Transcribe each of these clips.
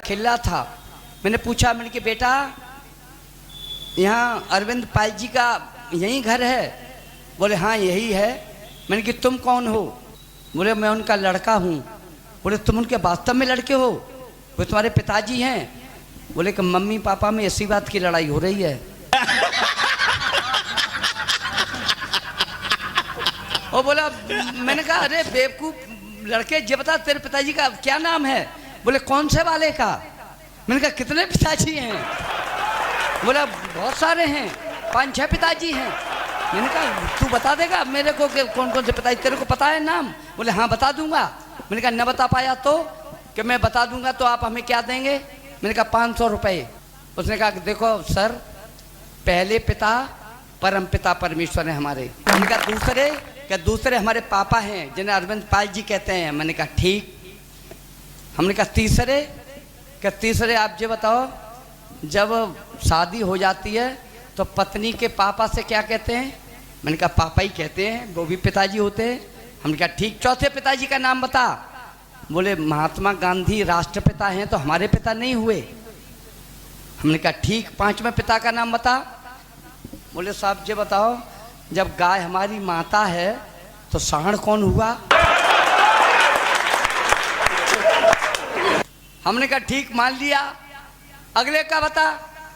खेल रहा था। मैंने पूछा, मैंने कि बेटा यहाँ अरविंद पाल जी का यही घर है? बोले हाँ यही है। मैंने कि तुम कौन हो? बोले मैं उनका लड़का हूँ। बोले तुम उनके वास्तव में लड़के हो? वो तुम्हारे पिताजी हैं? बोले कि मम्मी पापा में इसी बात की लड़ाई हो रही है। और बोला, मैंने कहा अरे बेवकूफ लड़के, ये बता तेरे पिताजी का क्या नाम है? बोले कौन से वाले का? मैंने कहा कितने पिताजी हैं? बोला बहुत सारे हैं, 5-6 पिताजी हैं। मैंने कहा तू बता देगा मेरे को कि कौन कौन से पिताजी, तेरे को पता है नाम? बोले हाँ बता दूंगा। मैंने कहा न बता पाया तो? कि मैं बता दूंगा तो आप हमें क्या देंगे? मैंने कहा 500 रुपये। उसने कहा कि देखो सर, पहले पिता परम पिता परमेश्वर हैं हमारे। मैंने कहा दूसरे? क्या दूसरे हमारे पापा हैं जिन्हें अरविंद पाल जी कहते हैं। मैंने कहा ठीक। हमने कहा तीसरे? क्या तीसरे आप ये बताओ, जब शादी हो जाती है तो पत्नी के पापा से क्या कहते हैं? मैंने कहा पापा ही कहते हैं, वो भी पिताजी होते हैं। हमने कहा ठीक। चौथे पिताजी का नाम बता। बोले महात्मा गांधी राष्ट्रपिता हैं तो हमारे पिता नहीं हुए। हमने कहा ठीक। 5वें पिता का नाम बता। बोले साहब ये बताओ, जब गाय हमारी माता है तो सांड कौन हुआ? हमने कहा ठीक मान लिया। अगले का बता,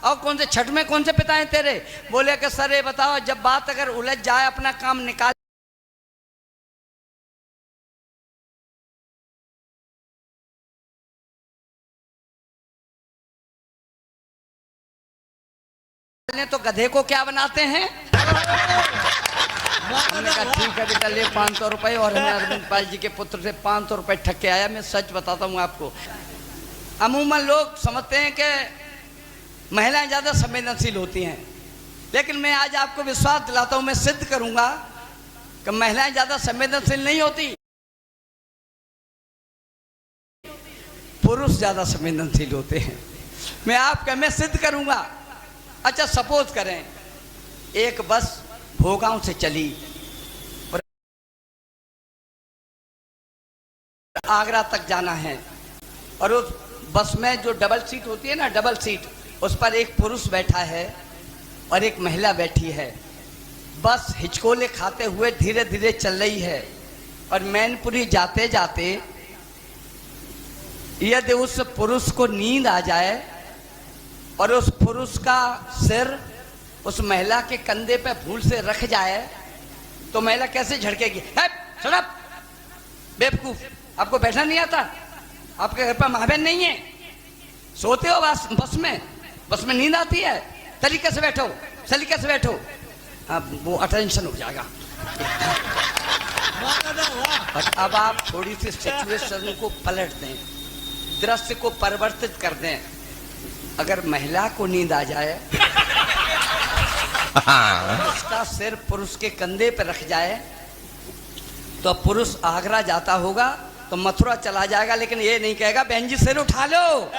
और कौन से छठ में कौन से पिता हैं तेरे? बोले कि सर ये बताओ, जब बात अगर उलझ जाए अपना काम निकाल तो गधे को क्या बनाते हैं? हमने कहा ठीक है बेटा ले 500 रुपये। और हमें अरविंद पाल जी के पुत्र से 500 रुपये ठग के आया। मैं सच बताता हूँ आपको, अमूमन लोग समझते हैं कि महिलाएं ज़्यादा संवेदनशील होती हैं, लेकिन मैं आज आपको विश्वास दिलाता हूँ, मैं सिद्ध करूँगा कि महिलाएं ज़्यादा संवेदनशील नहीं होती, पुरुष ज़्यादा संवेदनशील होते हैं। मैं सिद्ध करूँगा। अच्छा सपोज करें एक बस भोगांव से चली और आगरा तक जाना है, और उस बस में जो डबल सीट होती है ना, डबल सीट, उस पर एक पुरुष बैठा है और एक महिला बैठी है। बस हिचकोले खाते हुए धीरे धीरे चल रही है, और मैनपुरी जाते जाते यदि उस पुरुष को नींद आ जाए और उस पुरुष का सिर उस महिला के कंधे पे भूल से रख जाए तो महिला कैसे झड़केगी? शट अप बेवकूफ, आपको बैठना नहीं आता? आपके घर पर माँ बहन नहीं है? सोते हो बस में नींद आती है? तरीके से बैठो, सलीके से बैठो। अब वो अटेंशन हो जाएगा। अब आप थोड़ी सी सिचुएशन को पलट दें, दृश्य को परिवर्तित कर दें। अगर महिला को नींद आ जाए, उसका सिर पुरुष के कंधे पर रख जाए, तो पुरुष आगरा जाता होगा तो मथुरा चला जाएगा, लेकिन ये नहीं कहेगा बहन जी सिर उठा लो।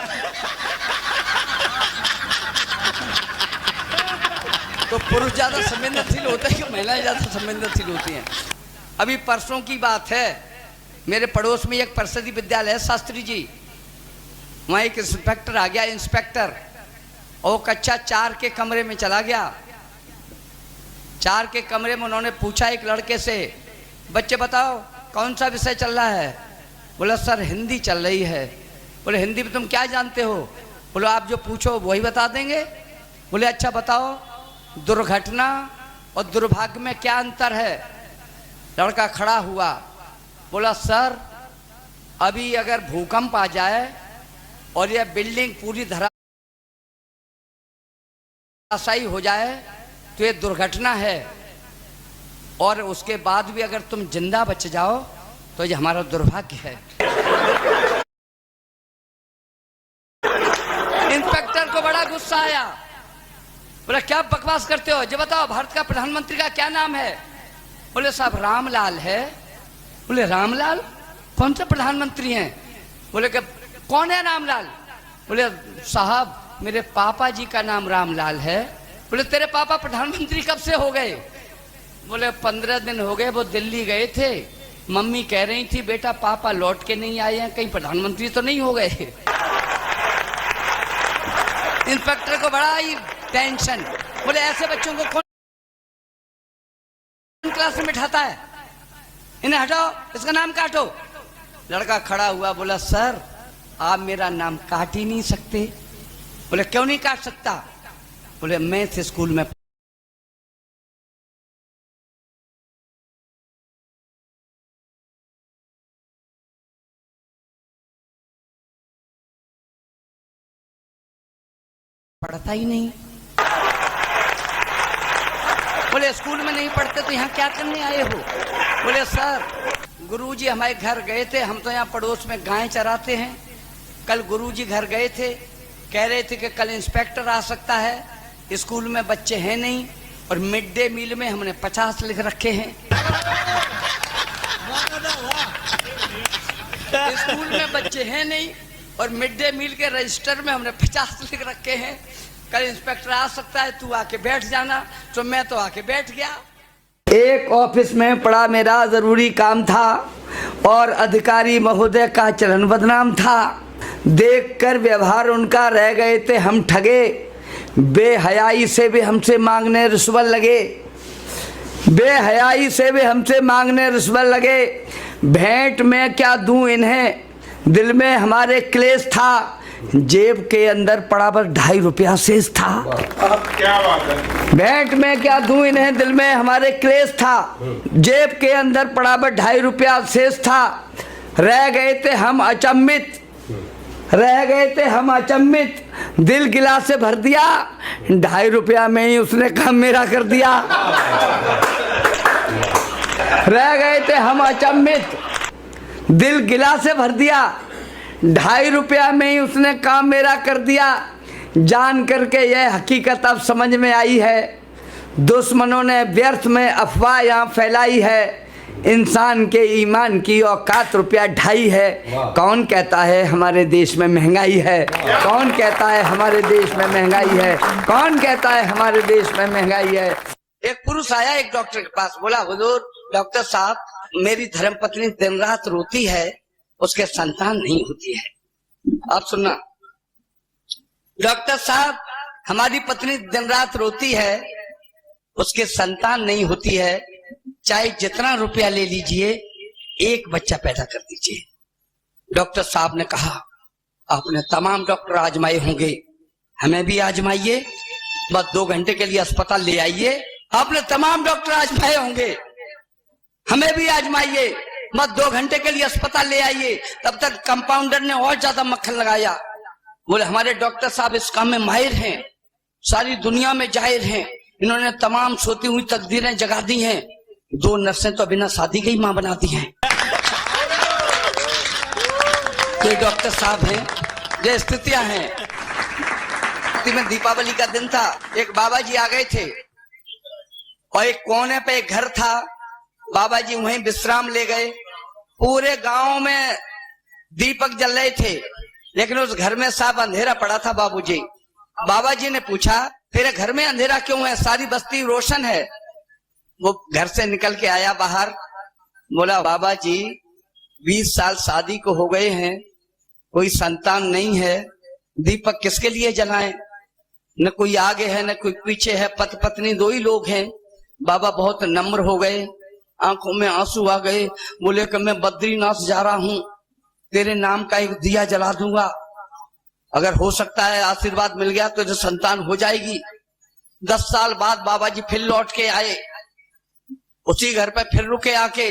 तो पुरुष ज्यादा संवेदनशील होता है कि महिलाएं ज्यादा संवेदनशील होती हैं? अभी परसों की बात है, मेरे पड़ोस में एक परिषदी विद्यालय है शास्त्री जी, वहाँ एक इंस्पेक्टर आ गया। इंस्पेक्टर और कक्षा 4 के कमरे में चला गया। 4 के कमरे में उन्होंने पूछा एक लड़के से, बच्चे बताओ कौन सा विषय चल रहा है? बोला सर हिंदी चल रही है। बोले हिंदी में तुम क्या जानते हो? बोलो आप जो पूछो वही बता देंगे। बोले अच्छा बताओ दुर्घटना और दुर्भाग्य में क्या अंतर है? लड़का खड़ा हुआ, बोला सर अभी अगर भूकंप आ जाए और यह बिल्डिंग पूरी धराशायी हो जाए तो ये दुर्घटना है, और उसके बाद भी अगर तुम जिंदा बच जाओ तो ये हमारा दुर्भाग्य है। इंस्पेक्टर को बड़ा गुस्सा आया, बोला क्या बकवास करते हो? जो बताओ भारत का प्रधानमंत्री का क्या नाम है? बोले साहब रामलाल है। बोले रामलाल? कौन से प्रधानमंत्री हैं? बोले कि कौन है रामलाल? बोले साहब मेरे पापा जी का नाम रामलाल है। बोले तेरे पापा प्रधानमंत्री कब से हो गए? बोले 15 दिन हो गए, वो दिल्ली गए थे, मम्मी कह रही थी बेटा पापा लौट के नहीं आए हैं, कहीं प्रधानमंत्री तो नहीं हो गए। इंस्पेक्टर को बड़ा ही टेंशन। बोले ऐसे बच्चों को कौन क्लास में बिठाता है, इन्हें हटाओ, इसका नाम काटो। लड़का खड़ा हुआ, बोला सर आप मेरा नाम काट ही नहीं सकते। बोले क्यों नहीं काट सकता? बोले मैं इस स्कूल में पढ़ता ही नहीं। बोले स्कूल में नहीं पढ़ते तो यहाँ क्या करने आए हो? बोले सर गुरुजी हमारे घर गए थे, हम तो यहाँ पड़ोस में गाय चराते हैं। कल गुरुजी घर गए थे, कह रहे थे कि कल इंस्पेक्टर आ सकता है, स्कूल में बच्चे हैं नहीं और मिड डे मील में हमने 50 लिख रखे हैं। स्कूल में बच्चे हैं नहीं और मिड डे मील के रजिस्टर में हमने 50 लिख रखे हैं। कल इंस्पेक्टर आ सकता है, तू आके बैठ जाना। तो मैं तो आके बैठ गया। एक ऑफिस में पड़ा मेरा जरूरी काम था और अधिकारी महोदय का चलन बदनाम था। देखकर व्यवहार उनका रह गए थे हम ठगे। बेहयाई से भी हमसे मांगने रिश्वत लगे, बेहयाई से भी हमसे मांगने रिश्वत लगे। भेंट में क्या दूं इन्हें, दिल में हमारे क्लेश था। जेब के अंदर पड़ा बस 2.5 रुपया शेष था। क्या बात है। भेंट में क्या दूं इन्हें, दिल में हमारे क्लेश था। जेब के अंदर पड़ा बस 2.5 रुपया शेष था। रह गए थे हम अचंभित, रह गए थे हम अचंभित। दिल गिलास से भर दिया, 2.5 रुपया में ही उसने काम मेरा कर दिया। रह गए थे हम अचंभित, दिल गिलास से भर दिया, 2.5 रुपया में ही उसने काम मेरा कर दिया। जान करके यह हकीकत अब समझ में आई है, दुश्मनों ने व्यर्थ में अफवाह यहाँ फैलाई है। इंसान के ईमान की औकात रुपया 2.5 है। कौन कहता है हमारे देश में महंगाई है? कौन कहता है हमारे देश में महंगाई है? कौन कहता है हमारे देश में महंगाई है? एक पुरुष आया एक डॉक्टर के पास, बोला हुजूर डॉक्टर साहब मेरी धर्मपत्नी दिन रात रोती है, उसके संतान नहीं होती है। आप सुनना, डॉक्टर साहब हमारी पत्नी दिन रात रोती है, उसके संतान नहीं होती है, चाहे जितना रुपया ले लीजिए एक बच्चा पैदा कर दीजिए। डॉक्टर साहब ने कहा आपने तमाम डॉक्टर आजमाए होंगे, हमें भी आजमाइए, बस 2 घंटे के लिए अस्पताल ले आइए। आपने तमाम डॉक्टर आजमाए होंगे, हमें भी आजमाइए, बस 2 घंटे के लिए अस्पताल ले आइए। तब तक कंपाउंडर ने और ज्यादा मक्खन लगाया। बोले हमारे डॉक्टर साहब इस काम में माहिर हैं, सारी दुनिया में जाहिर हैं, इन्होंने तमाम सोती हुई तकदीरें जगा दी हैं। 2 नर्सें तो बिना शादी के ही मां बनाती हैं। ये डॉक्टर साहब हैं, ये स्थितियां हैं। में दीपावली का दिन था, एक बाबा जी आ गए थे और एक कोने पे एक घर था, बाबा जी वहीं विश्राम ले गए। पूरे गांव में दीपक जल रहे थे, लेकिन उस घर में साफ अंधेरा पड़ा था। बाबूजी, बाबा जी ने पूछा तेरे घर में अंधेरा क्यों है, सारी बस्ती रोशन है। वो घर से निकल के आया बाहर, बोला बाबा जी 20 साल शादी को हो गए हैं, कोई संतान नहीं है, दीपक किसके लिए जलाएं? न कोई आगे है न कोई पीछे है, पति पत्नी 2 ही लोग हैं। बाबा बहुत नम्र हो गए, आंखों में आंसू आ गए। बोले कि मैं बद्रीनाथ जा रहा हूं, तेरे नाम का एक दिया जला दूंगा, अगर हो सकता है आशीर्वाद मिल गया तो जो संतान हो जाएगी। 10 साल बाद बाबा जी फिर लौट के आए, उसी घर पे फिर रुके आके।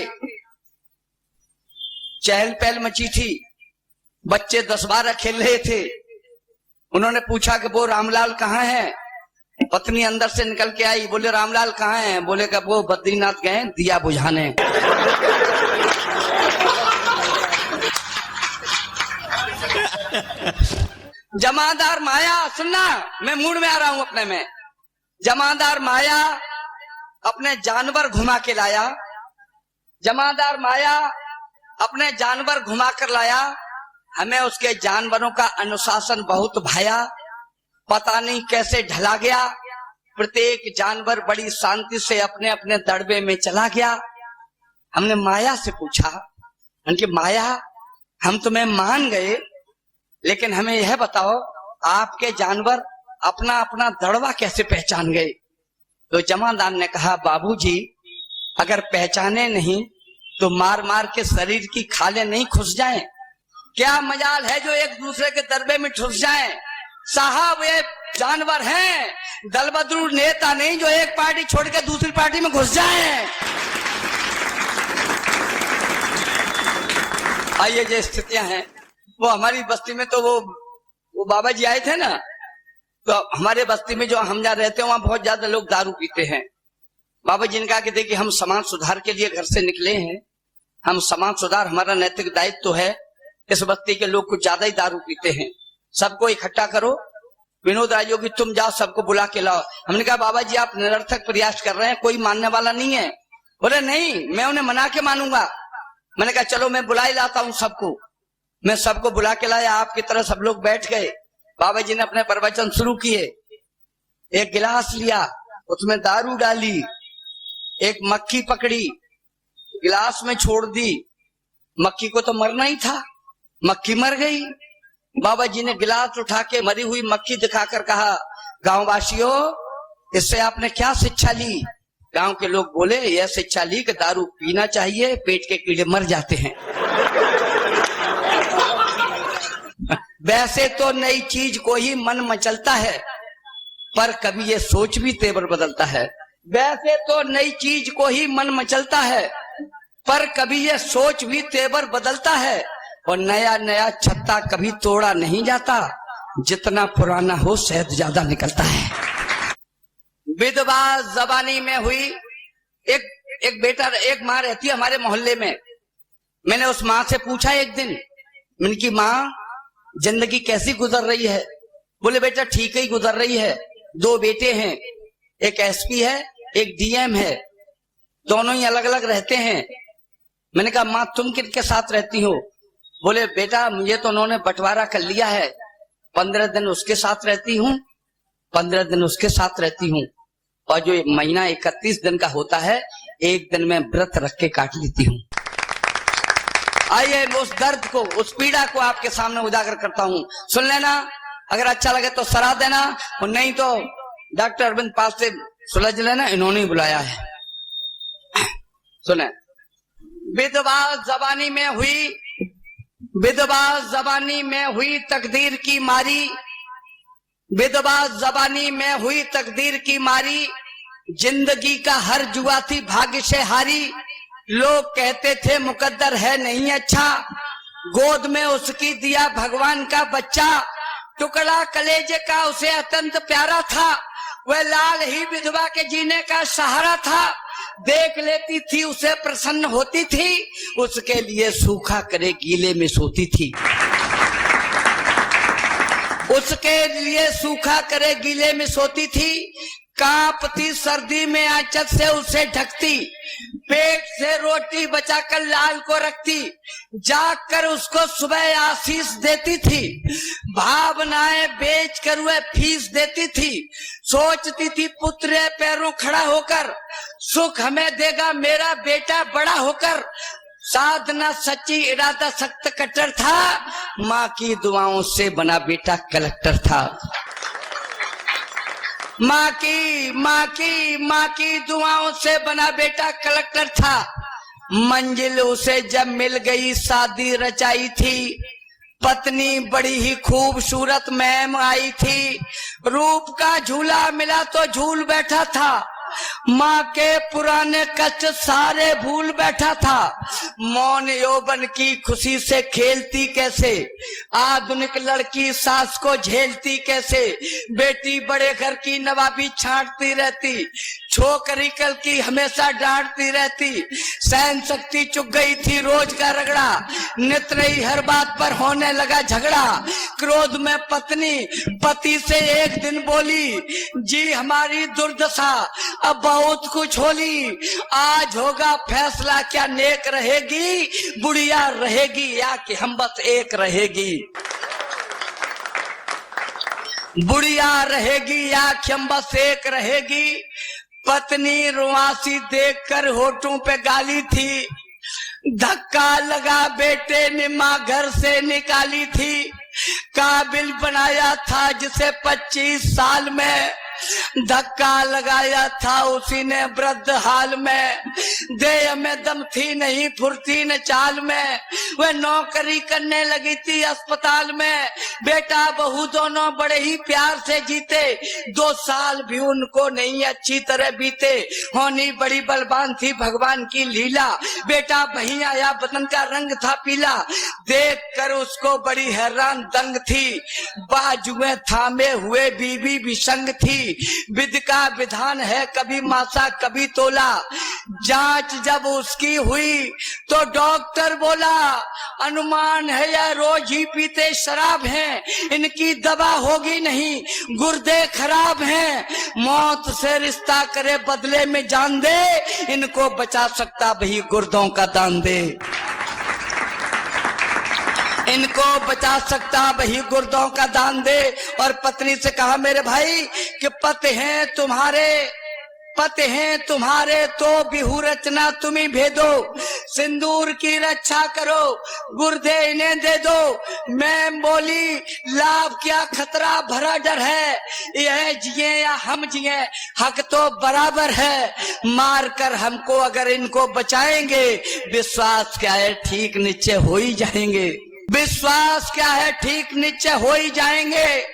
चहल पहल मची थी, बच्चे 10-12 खेल रहे थे। उन्होंने पूछा कि वो रामलाल कहाँ है? पत्नी अंदर से निकल के आई, बोले रामलाल कहाँ है? बोले कि वो बद्रीनाथ गए दिया बुझाने। जमादार माया, सुनना मैं मूड में आ रहा हूं अपने में। जमादार माया अपने जानवर घुमा के लाया, जमादार माया अपने जानवर घुमा कर लाया। हमें उसके जानवरों का अनुशासन बहुत भाया, पता नहीं कैसे ढला गया। प्रत्येक जानवर बड़ी शांति से अपने अपने दड़बे में चला गया। हमने माया से पूछा कि माया हम तुम्हें मान गए, लेकिन हमें यह बताओ आपके जानवर अपना अपना दड़वा कैसे पहचान गए? तो जमादार ने कहा, बाबूजी अगर पहचाने नहीं तो मार मार के शरीर की खालें नहीं खुस जाएं? क्या मजाल है जो एक दूसरे के दरबे में ठुस जाएं? साहब ये जानवर हैं, दलबदरू नेता नहीं जो एक पार्टी छोड़ के दूसरी पार्टी में घुस जाएं। ये जो स्थितियां हैं वो हमारी बस्ती में, तो वो बाबा जी आए थे ना, तो हमारे बस्ती में जो हम जहाँ रहते हैं वहां बहुत ज्यादा लोग दारू पीते हैं। बाबा जी ने कहा कि देखिए हम समाज सुधार के लिए घर से निकले हैं, हम समाज सुधार हमारा नैतिक दायित्व तो है। इस बस्ती के लोग कुछ ज्यादा ही दारू पीते हैं, सबको इकट्ठा करो, विनोद राजयोगी तुम जाओ सबको बुला के लाओ। हमने कहा बाबा जी आप निरर्थक प्रयास कर रहे हैं, कोई मानने वाला नहीं है। बोले नहीं, मैं उन्हें मना के मानूंगा। मैंने कहा चलो मैं बुला ही लाता हूं सबको। मैं सबको बुला के लाया, आपकी तरह सब लोग बैठ गए। बाबा जी ने अपने प्रवचन शुरू किए। एक गिलास लिया, उसमें दारू डाली, एक मक्खी पकड़ी, गिलास में छोड़ दी। मक्खी को तो मरना ही था, मक्खी मर गई। बाबा जी ने गिलास उठा के मरी हुई मक्खी दिखाकर कहा, गांव वासियों इससे आपने क्या शिक्षा ली? गांव के लोग बोले यह शिक्षा ली कि दारू पीना चाहिए, पेट के कीड़े मर जाते हैं। वैसे तो नई चीज को ही मन मचलता है, पर कभी ये सोच भी तेवर बदलता है। वैसे तो नई चीज को ही मन मचलता है, पर कभी ये सोच भी तेवर बदलता है। और नया नया छत्ता कभी तोड़ा नहीं जाता, जितना पुराना हो शहद ज्यादा निकलता है। विधवा जबानी में हुई एक बेटा, एक माँ रहती है हमारे मोहल्ले में। मैंने उस माँ से पूछा एक दिन, मैंने की माँ जिंदगी कैसी गुजर रही है? बोले बेटा ठीक ही गुजर रही है, 2 बेटे हैं, एक एसपी है एक डीएम है, दोनों ही अलग अलग रहते हैं। मैंने कहा माँ तुम किनके साथ रहती हो? बोले बेटा मुझे तो उन्होंने बंटवारा कर लिया है, 15 दिन उसके साथ रहती हूँ, 15 दिन उसके साथ रहती हूँ, और जो महीना 31 दिन का होता है, एक दिन में व्रत रख के काट लेती हूँ। आइए मैं उस दर्द को, उस पीड़ा को आपके सामने उजागर करता हूँ, सुन लेना। अगर अच्छा लगे तो सराह देना, और नहीं तो डॉक्टर अरविंद पाल से सुलझ लेना, इन्होंने ही बुलाया है। सुने, विधवा जबानी में हुई तकदीर की मारी, विधवा जबानी में हुई तकदीर की मारी, जिंदगी का हर जुआ थी भाग्य से हारी। लोग कहते थे मुकद्दर है नहीं अच्छा, गोद में उसकी दिया भगवान का बच्चा, टुकड़ा कलेजे का उसे अत्यंत प्यारा था, वह लाल ही विधवा के जीने का सहारा था। देख लेती थी उसे प्रसन्न होती थी, उसके लिए सूखा करे गीले में सोती थी, उसके लिए सूखा करे गीले में सोती थी। कांपती सर्दी में आंचल से उसे ढकती, पेट से रोटी बचाकर लाल को रखती, जाग कर उसको सुबह आशीष देती थी, भावनाएं बेच कर वह फीस देती थी। सोचती थी पुत्र पैरों खड़ा होकर, सुख हमें देगा मेरा बेटा बड़ा होकर। साधना सच्ची, इरादा सख्त कट्टर था, माँ की दुआओं से बना बेटा कलेक्टर था। माँ की दुआओं से बना बेटा कलेक्टर था। मंजिल उसे जब मिल गई शादी रचाई थी, पत्नी बड़ी ही खूबसूरत मैम आई थी, रूप का झूला मिला तो झूल बैठा था, माँ के पुराने कष्ट सारे भूल बैठा था। मौन यौवन की खुशी से खेलती कैसे, आधुनिक लड़की सास को झेलती कैसे, बेटी बड़े घर की नवाबी छांटती रहती, छोकरी कल की हमेशा डांटती रहती, सहन शक्ति चुक गई थी रोज का रगड़ा, नित रही हर बात पर होने लगा झगड़ा। क्रोध में पत्नी पति से एक दिन बोली, जी हमारी दुर्दशा अब बहुत कुछ होली, आज होगा फैसला क्या नेक रहेगी, बुढ़िया रहेगी या कि हम बस एक रहेगी, बुढ़िया रहेगी या कि हम बस एक रहेगी। पत्नी रुआसी देखकर होठों पे गाली थी, धक्का लगा बेटे ने माँ घर से निकाली थी, काबिल बनाया था जिसे 25 साल में धक्का लगाया था उसी ने वृद्ध हाल में। देह में दम थी नहीं फुर्ती न चाल में, वह नौकरी करने लगी थी अस्पताल में। बेटा बहू दोनों बड़े ही प्यार से जीते, 2 साल भी उनको नहीं अच्छी तरह बीते। होनी बड़ी बलवान थी भगवान की लीला, बेटा वहीं आया बदन का रंग था पीला। देख कर उसको बड़ी हैरान दंग थी, बाजुएं थामे हुए बीवी भी संग थी। विधि का विधान है कभी मासा कभी तोला, जांच जब उसकी हुई तो डॉक्टर बोला अनुमान है या रोज ही पीते शराब हैं, इनकी दवा होगी नहीं गुर्दे खराब हैं। मौत से रिश्ता करे बदले में जान दे, इनको बचा सकता वही गुर्दों का दान दे। इनको बचा सकता वही गुर्दों का दान दे। और पत्नी से कहा मेरे भाई कि पति हैं तुम्हारे तो बिहू रचना तुम ही भेदो, सिंदूर की रक्षा करो गुर्दे इन्हें दे दो। मैं बोली लाभ क्या खतरा भरा डर है, यह जिए या हम जिए हक तो बराबर है। मार कर हमको अगर इनको बचाएंगे, विश्वास क्या है ठीक नीचे हो ही जाएंगे। विश्वास क्या है ठीक नीचे हो ही जाएंगे।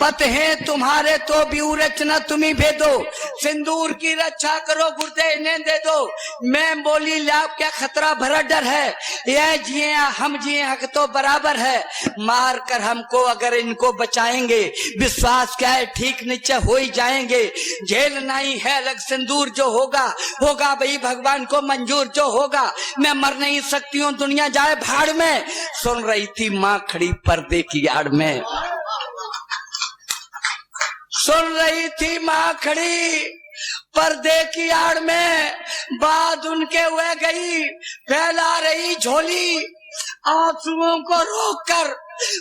पत हैं तुम्हारे तो बिहू रचना तुम ही भेदो, सिंदूर की रक्षा करो गुर्दे इन्हें दे दो। मैं बोली लाभ क्या खतरा भरा डर है, यह जिए या हम जिए हक तो बराबर है। मार कर हमको अगर इनको बचाएंगे, विश्वास क्या है ठीक नीचे हो ही जाएंगे। झेल नहीं है अलग सिंदूर जो होगा होगा वही भगवान को मंजूर जो होगा। मैं मर नहीं सकती हूँ दुनिया जाए भाड़ में, सुन रही थी माँ खड़ी पर्दे की आड़ में। सुन रही थी माँ खड़ी पर्दे की आड़ में, बाद उनके वह गई फैला रही झोली। आंसुओं को रोककर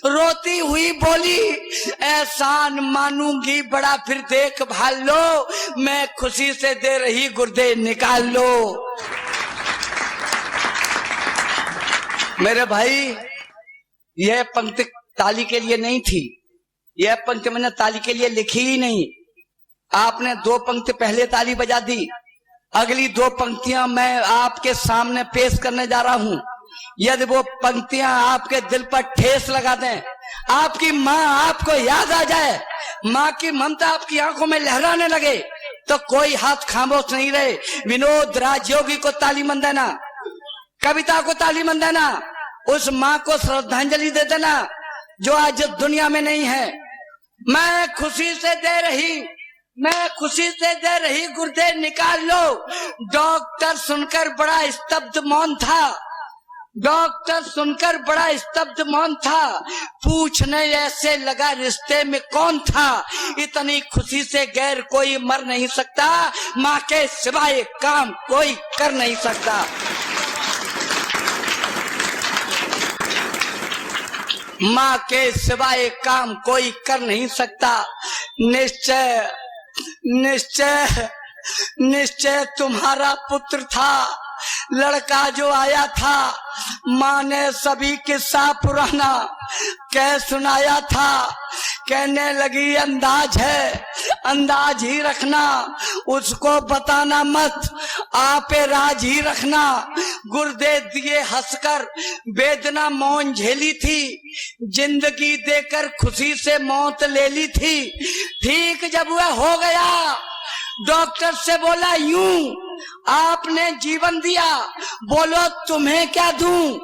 रोती हुई बोली एहसान मानूंगी बड़ा फिर देख भाल लो, मैं खुशी से दे रही गुर्दे निकाल लो। मेरे भाई यह पंक्ति ताली के लिए नहीं थी, यह पंक्ति मैंने ताली के लिए लिखी ही नहीं। आपने 2 पंक्ति पहले ताली बजा दी, अगली 2 पंक्तियां मैं आपके सामने पेश करने जा रहा हूं। यदि वो पंक्तियां आपके दिल पर ठेस लगा दें, आपकी माँ आपको याद आ जाए, माँ की ममता आपकी आंखों में लहराने लगे, तो कोई हाथ खामोश नहीं रहे। विनोद राजयोगी को ताली मन देना, कविता को ताली मन देना, उस माँ को श्रद्धांजलि दे देना जो आज दुनिया में नहीं है। मैं खुशी से दे रही गुर्दे निकाल लो। डॉक्टर सुनकर बड़ा स्तब्ध मौन था, पूछने ऐसे लगा रिश्ते में कौन था। इतनी खुशी से गैर कोई मर नहीं सकता, माँ के सिवाय काम कोई कर नहीं सकता। माँ के सिवाय काम कोई कर नहीं सकता। निश्चय तुम्हारा पुत्र था, लड़का जो आया था, माँ ने सभी किस्सा पुराना कह सुनाया था। कहने लगी अंदाज ही रखना, उसको बताना मत, आप राज ही रखना। गुर्दे दिए हंसकर वेदना मौन झेली थी, जिंदगी देकर खुशी से मौत ले ली थी। ठीक जब वह हो गया डॉक्टर से बोला यूं आपने जीवन दिया, बोलो तुम्हें क्या दूं।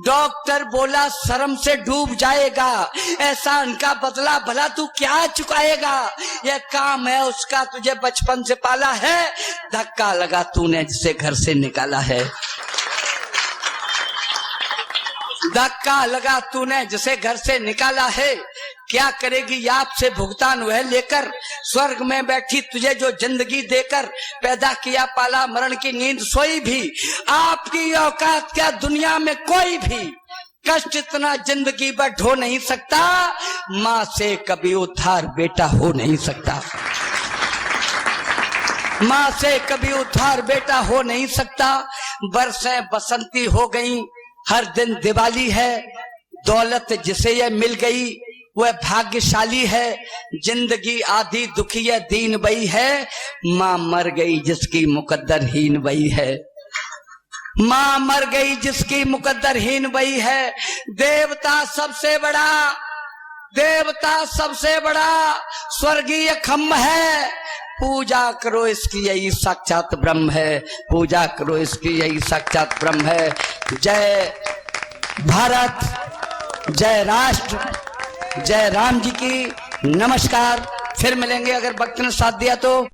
डॉक्टर बोला शर्म से डूब जाएगा, एहसान का बदला भला तू क्या चुकाएगा। यह काम है उसका, तुझे बचपन से पाला है, धक्का लगा तूने जिसे घर से निकाला है। धक्का लगा तूने जिसे घर से निकाला है। क्या करेगी आपसे भुगतान वह लेकर, स्वर्ग में बैठी तुझे जो जिंदगी देकर। पैदा किया पाला मरण की नींद सोई भी, आपकी औकात क्या दुनिया में कोई भी। कष्ट इतना जिंदगी पर ढो नहीं सकता, माँ से कभी उद्धार बेटा हो नहीं सकता। माँ से कभी उद्धार बेटा हो नहीं सकता। बरसें बसंती हो गई, हर दिन दिवाली है, दौलत जिसे ये मिल गई वह भाग्यशाली है, जिंदगी आधी दुखी है दीन बई है, मां मर गई जिसकी मुकद्दर हीन बई है, मां मर गई जिसकी मुकद्दर हीन बई है। देवता सबसे बड़ा, देवता सबसे बड़ा स्वर्गीय खम्भ है, पूजा करो इसकी यही साक्षात ब्रह्म है, पूजा करो इसकी यही साक्षात ब्रह्म है। जय भारत, जय राष्ट्र, जय राम जी की। नमस्कार। फिर मिलेंगे अगर वक्त ने साथ दिया तो।